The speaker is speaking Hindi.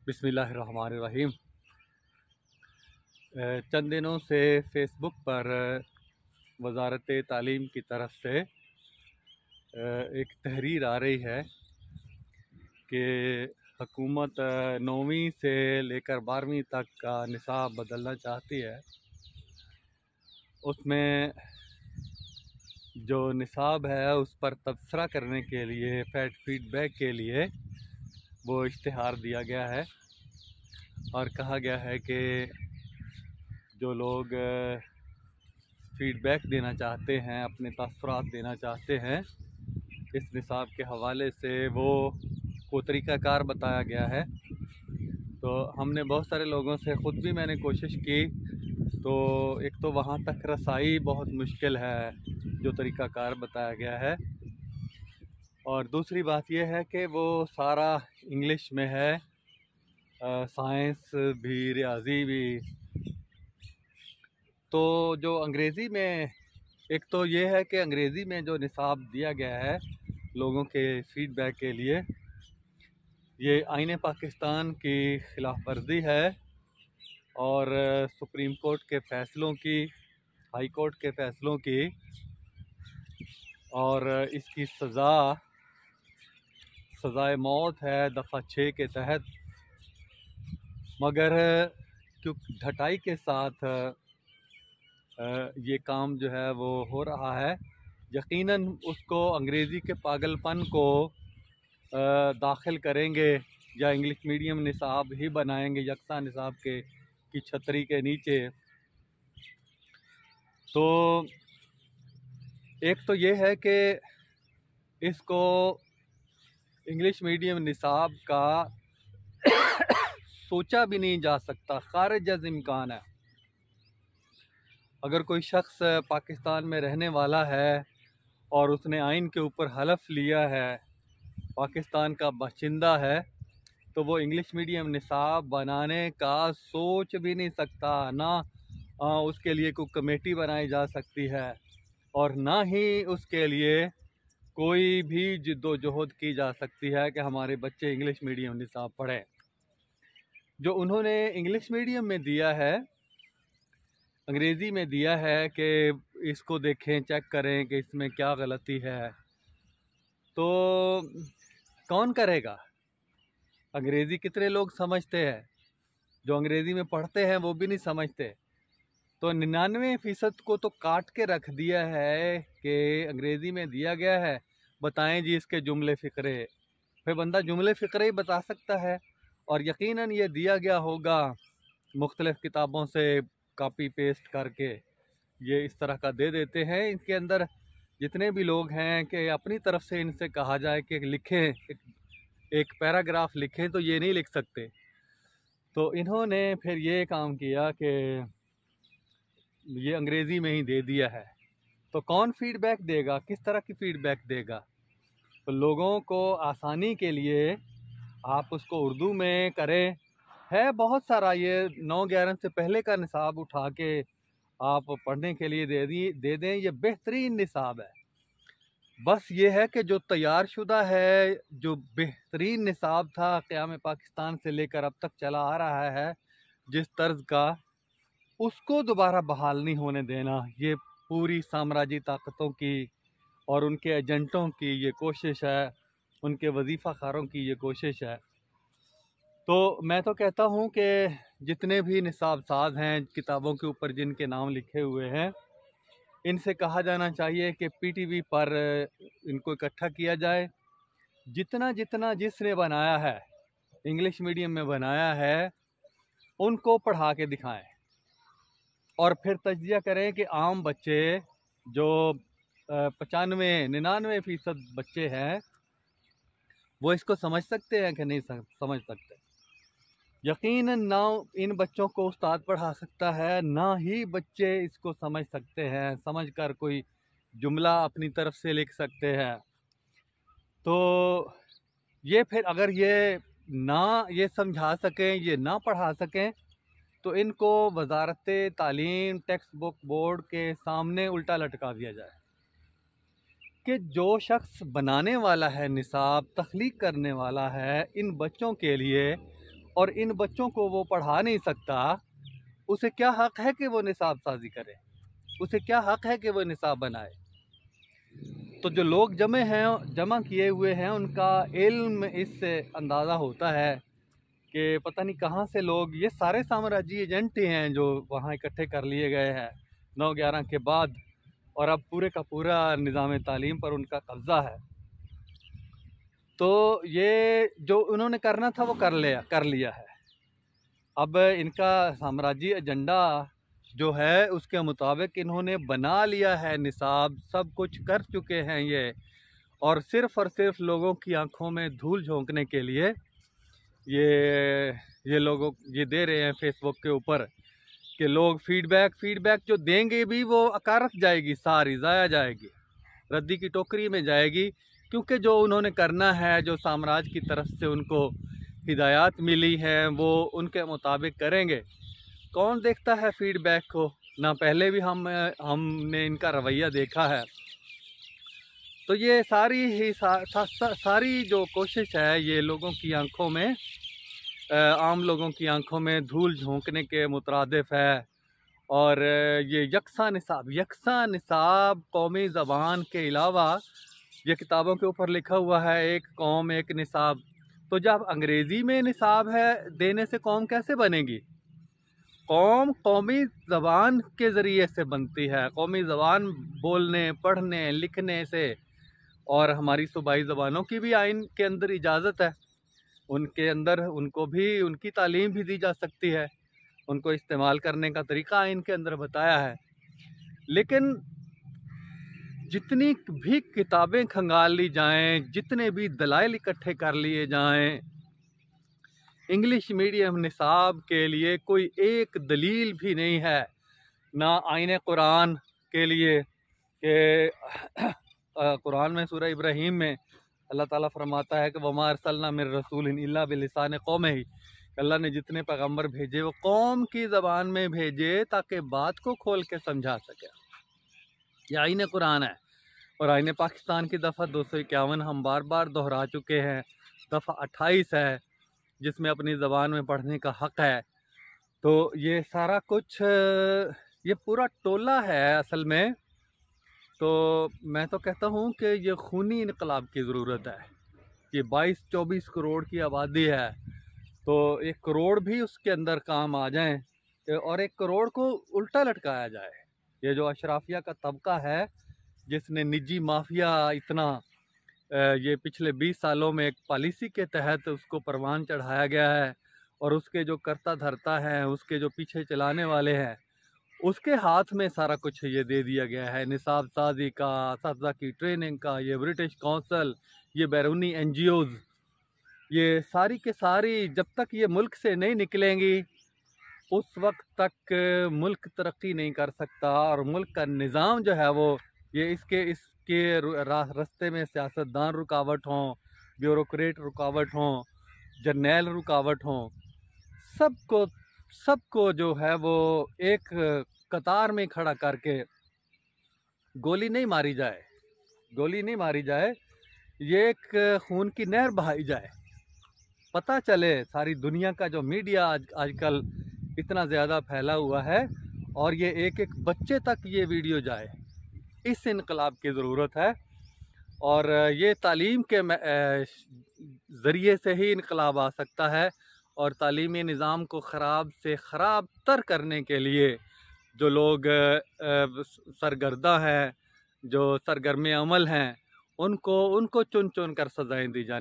बिस्मिल्लाहिर्रहमानिर्रहीम। चंद दिनों से फ़ेसबुक पर वज़ारत तालीम की तरफ से एक तहरीर आ रही है कि हुकूमत 9वीं से लेकर 12वीं तक का निसाब बदलना चाहती है। उसमें जो निसाब है उस पर तबसरा करने के लिए, फीडबैक के लिए वो इश्तिहार दिया गया है और कहा गया है कि जो लोग फ़ीडबैक देना चाहते हैं, अपने तासुरात देना चाहते हैं इस निसाब के हवाले से, वो तरीक़ाकार बताया गया है। तो हमने बहुत सारे लोगों से, ख़ुद भी मैंने कोशिश की, तो एक तो वहाँ तक रसाई बहुत मुश्किल है जो तरीक़ाकार बताया गया है, और दूसरी बात यह है कि वो सारा इंग्लिश में है, साइंस भी, रियाजी भी। तो जो अंग्रेज़ी में, एक तो ये है कि अंग्रेज़ी में जो निसाब दिया गया है लोगों के फ़ीडबैक के लिए, ये आईन पाकिस्तान की ख़िलाफ़ वर्जी है और सुप्रीम कोर्ट के फ़ैसलों की, हाई कोर्ट के फ़ैसलों की, और इसकी सज़ाए मौत है दफ़ा 6 के तहत। मगर क्योंकि ढटाई के साथ ये काम जो है वो हो रहा है, यकीनन उसको अंग्रेज़ी के पागलपन को दाखिल करेंगे या इंग्लिश मीडियम निसाब ही बनाएंगे यकसा निसाब की छतरी के नीचे। तो एक तो ये है कि इसको इंग्लिश मीडियम निसाब का सोचा भी नहीं जा सकता, खारिज अज़ इम्कान है। अगर कोई शख्स पाकिस्तान में रहने वाला है और उसने आइन के ऊपर हलफ लिया है, पाकिस्तान का बाशिंदा है, तो वो इंग्लिश मीडियम निसाब बनाने का सोच भी नहीं सकता। ना उसके लिए कोई कमेटी बनाई जा सकती है और ना ही उसके लिए कोई भी जिद्दोजहद की जा सकती है कि हमारे बच्चे इंग्लिश मीडियम निसाब पढ़ें। जो उन्होंने इंग्लिश मीडियम में दिया है, अंग्रेज़ी में दिया है कि इसको देखें, चेक करें कि इसमें क्या गलती है, तो कौन करेगा? अंग्रेज़ी कितने लोग समझते हैं? जो अंग्रेज़ी में पढ़ते हैं वो भी नहीं समझते। तो 99% को तो काट के रख दिया है कि अंग्रेज़ी में दिया गया है, बताएं जी इसके जुमले फ़िक्रे। फिर बंदा जुमले फ़िक्रे ही बता सकता है, और यकीनन ये दिया गया होगा मुख्तलिफ़ किताबों से कॉपी पेस्ट करके, ये इस तरह का दे देते हैं। इसके अंदर जितने भी लोग हैं कि अपनी तरफ से इनसे कहा जाए कि लिखें, एक पैराग्राफ लिखें, तो ये नहीं लिख सकते। तो इन्होंने फिर ये काम किया कि ये अंग्रेज़ी में ही दे दिया है। तो कौन फ़ीडबैक देगा, किस तरह की फ़ीडबैक देगा? तो लोगों को आसानी के लिए आप उसको उर्दू में करें, है बहुत सारा, ये 9-11 से पहले का निसाब उठा के आप पढ़ने के लिए दे दें, ये बेहतरीन निसाब है। बस ये है कि जो तैयार शुदा है, जो बेहतरीन निसाब था क़याम पाकिस्तान से लेकर अब तक चला आ रहा है जिस तर्ज का, उसको दोबारा बहाल नहीं होने देना। ये पूरी साम्राज्यी ताकतों की और उनके एजेंटों की ये कोशिश है, उनके वजीफ़ा खारों की ये कोशिश है। तो मैं तो कहता हूँ कि जितने भी निसाब साज हैं किताबों के ऊपर जिनके नाम लिखे हुए हैं, इनसे कहा जाना चाहिए कि पीटीवी पर इनको इकट्ठा किया जाए। जितना जितना जिसने बनाया है, इंग्लिश मीडियम में बनाया है, उनको पढ़ा के दिखाएं और फिर तज्जिया करें कि आम बच्चे जो 95-99% बच्चे हैं, वो इसको समझ सकते हैं कि नहीं समझ सकते। यकीनन ना इन बच्चों को उस्ताद पढ़ा सकता है, ना ही बच्चे इसको समझ सकते हैं, समझकर कोई जुमला अपनी तरफ से लिख सकते हैं। तो ये फिर अगर ये समझा सकें, ये ना पढ़ा सकें, तो इनको वज़ारत तालीम टेक्स्ट बुक बोर्ड के सामने उल्टा लटका दिया जाए कि जो शख्स बनाने वाला है निसाब, तख्लीक करने वाला है इन बच्चों के लिए और इन बच्चों को वो पढ़ा नहीं सकता, उसे क्या हक है कि वो निसाब साजी करे? उसे क्या हक है कि वो निसाब बनाए? तो जो लोग जमा किए हुए हैं, उनका इल्म इससे अंदाज़ा होता है कि पता नहीं कहाँ से लोग, ये सारे साम्राज्य एजेंट ही हैं जो वहाँ इकट्ठे कर लिए गए हैं 9/11 के बाद, और अब पूरे का पूरा निज़ाम तालीम पर उनका कब्ज़ा है। तो ये जो उन्होंने करना था वो कर लिया है। अब इनका साम्राज्य एजेंडा जो है उसके मुताबिक इन्होंने बना लिया है निसाब, सब कुछ कर चुके हैं ये, और सिर्फ़ लोगों की आंखों में धूल झोंकने के लिए ये लोगों ये दे रहे हैं फेसबुक के ऊपर कि लोग फीडबैक जो देंगे भी वो अकारत जाएगी, सारी ज़ाया जाएगी, रद्दी की टोकरी में जाएगी, क्योंकि जो उन्होंने करना है, जो साम्राज्य की तरफ से उनको हिदायत मिली हैं, वो उनके मुताबिक करेंगे। कौन देखता है फीडबैक को? ना पहले भी हमने इनका रवैया देखा है। तो ये सारी जो कोशिश है, ये लोगों की आंखों में, आम लोगों की आंखों में धूल झोंकने के मुतरादिफ है। और ये यकसा निसाब कौमी ज़बान के अलावा ये किताबों के ऊपर लिखा हुआ है, एक कौम एक निसाब। तो जब अंग्रेज़ी में निसाब है देने से कौम कैसे बनेगी? कौम कौमी ज़बान के ज़रिए से बनती है, कौमी ज़बान बोलने, पढ़ने, लिखने से। और हमारी सूबाई ज़बानों की भी आइन के अंदर इजाज़त है, उनके अंदर उनको भी उनकी तालीम भी दी जा सकती है, उनको इस्तेमाल करने का तरीका आइन के अंदर बताया है। लेकिन जितनी भी किताबें खंगाल ली जाएं, जितने भी दलाइल इकट्ठे कर लिए जाएं, इंग्लिश मीडियम निसाब के लिए कोई एक दलील भी नहीं है। ना आइन कुरान के लिए कि कुरान में सूरह इब्राहीम में अल्लाह ताला फरमाता है कि वमा अरसलना मिन रसूलिन इल्ला बिलिसानि कौमिही, अल्लाह ने जितने पैगंबर भेजे वो कौम की ज़बान में भेजे ताकि बात को खोल के समझा सके। ये आइन कुरान है। और आइन पाकिस्तान की दफ़ा 251 हम बार बार दोहरा चुके हैं, दफ़ा 28 है जिसमें अपनी ज़बान में पढ़ने का हक़ है। तो ये सारा कुछ, ये पूरा टोला है असल में। तो मैं तो कहता हूँ कि ये खूनी इनकलाब की ज़रूरत है। ये 22-24 करोड़ की आबादी है, तो 1 करोड़ भी उसके अंदर काम आ जाएं और 1 करोड़ को उल्टा लटकाया जाए। ये जो अशराफिया का तबका है जिसने निजी माफिया इतना, ये पिछले 20 सालों में एक पॉलिसी के तहत उसको परवान चढ़ाया गया है, और उसके जो करता धरता है, उसके जो पीछे चलाने वाले हैं, उसके हाथ में सारा कुछ ये दे दिया गया है। निसाब साजी का, असातिज़ा की ट्रेनिंग का, ये ब्रिटिश काउंसिल, ये बैरूनी NGOs, ये सारी के सारी जब तक ये मुल्क से नहीं निकलेंगी उस वक्त तक मुल्क तरक्की नहीं कर सकता। और मुल्क का निज़ाम जो है वो, ये इसके रास्ते में सियासतदान रुकावट हों, ब्यूरोक्रेट रुकावट हों, जर्नैल रुकावट हों, सबको जो है वो एक कतार में खड़ा करके गोली नहीं मारी जाए, ये एक खून की नहर बहाई जाए। पता चले सारी दुनिया का जो मीडिया आजकल इतना ज़्यादा फैला हुआ है, और ये एक बच्चे तक ये वीडियो जाए। इस इनकलाब की ज़रूरत है, और ये तालीम के ज़रिए से ही इनकलाब आ सकता है। और तालीमी निज़ाम को ख़राब से ख़राब तर करने के लिए जो लोग सरगर्दा हैं, जो सरगर्म अमल हैं, उनको चुन चुन कर सज़ाएँ दी जानी।